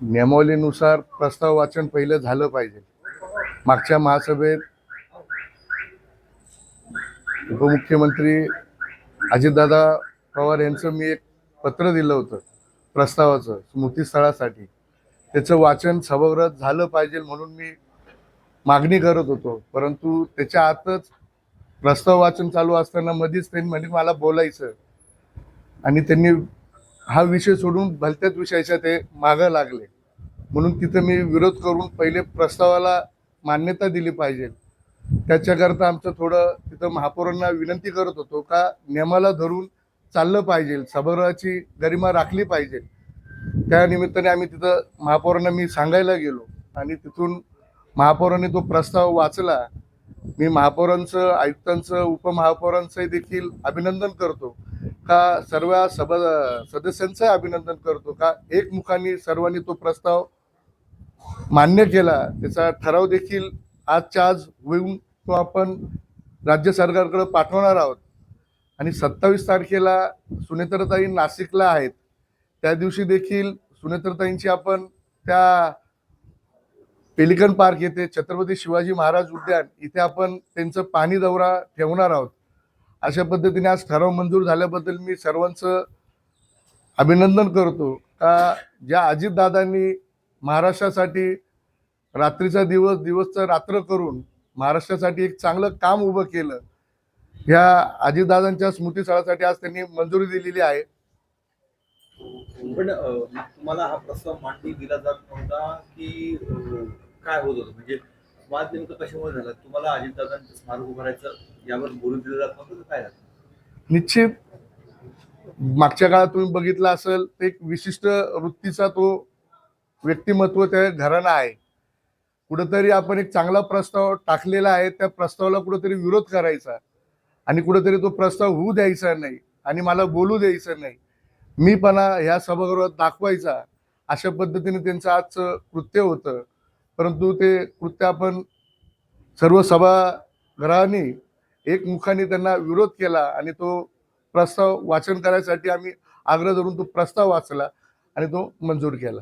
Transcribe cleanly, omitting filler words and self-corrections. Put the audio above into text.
नियमावलीनुसार प्रस्ताव वाचन पहिलं झालं पाहिजे. मागच्या महासभेत उपमुख्यमंत्री अजितदादा पवार यांचं मी एक पत्र दिलं होतं प्रस्तावाचं स्मृतीस्थळासाठी. त्याचं वाचन सभागृहात झालं पाहिजे म्हणून मी मागणी करत होतो, परंतु त्याच्या आतच प्रस्ताव वाचन चालू असताना मध्येच त्यांनी म्हणजे मला बोलायचं आणि त्यांनी हा विषय सोडून भलत्याच विषयाच्या ते मागं लागले. म्हणून तिथं मी विरोध करून पहिले प्रस्तावाला मान्यता दिली पाहिजे. त्याच्याकरता आमचं थोडं तिथं महापौरांना विनंती करत होतो का नियमाला धरून चाललं पाहिजे, सभागृहाची गरिमा राखली पाहिजे. त्या निमित्ताने आम्ही तिथं महापौरांना मी सांगायला गेलो आणि तिथून महापौरांनी तो प्रस्ताव वाचला. मी महापौरांचं, आयुक्तांचं, उपमहापौरांचं देखील अभिनंदन करतो का सर्व सदस्यांचं अभिनंदन करतो का एकमुखाने सर्वांनी तो प्रस्ताव मान्य केला. त्याचा ठराव देखील आजच्या आज होऊन तो आपण राज्य सरकारकडे पाठवणार आहोत. आणि 27 तारखेला सुनेत्रताई नाशिकला आहेत, त्या दिवशी देखील सुनेत्रताईंची आपण त्या पेलिकन पार्क येथे छत्रपती शिवाजी महाराज उद्यान इथे आपण त्यांचं पाणी दौरा ठेवणार आहोत. अशा पद्धतीने आज ठराव मंजूर झाल्याबद्दल मी सर्वांचं अभिनंदन करतो का ज्या अजितदादांनी महाराष्ट्रासाठी रात्रीचा दिवस, दिवसचा रात्र करून महाराष्ट्रासाठी एक चांगलं काम उभं केलं, ह्या अजितदादांच्या स्मृतीस्थळासाठी आज त्यांनी मंजुरी दिलेली आहे. पण तुम्हाला हा प्रस्ताव मांडणी दिला जात नव्हता की काय होत होतं, म्हणजे वाद नेमकं कशामुळे झाला? तुम्हाला अजितदादांचं स्मारक उभारायचं यावर बोलून दिलं जात नव्हतं काय झालं? निश्चित मागच्या काळात तुम्ही बघितलं असेल, एक विशिष्ट वृत्तीचा तो व्यक्तिमत्व त्या घराणा आहे. कुठंतरी आपण एक चांगला प्रस्ताव टाकलेला आहे, त्या प्रस्तावाला कुठंतरी विरोध करायचा आणि कुठंतरी तो प्रस्ताव होऊ द्यायचा नाही आणि मला बोलू द्यायचं नाही, मीपणा ह्या सभागृहात दाखवायचा, अशा पद्धतीने त्यांचं आजचं कृत्य होतं. परंतु ते कृत्य आपण सर्व सभागृहाने एकमुखाने त्यांना विरोध केला आणि तो प्रस्ताव वाचन करायसाठी आम्ही आग्रह धरून तो प्रस्ताव वाचला आणि तो मंजूर केला.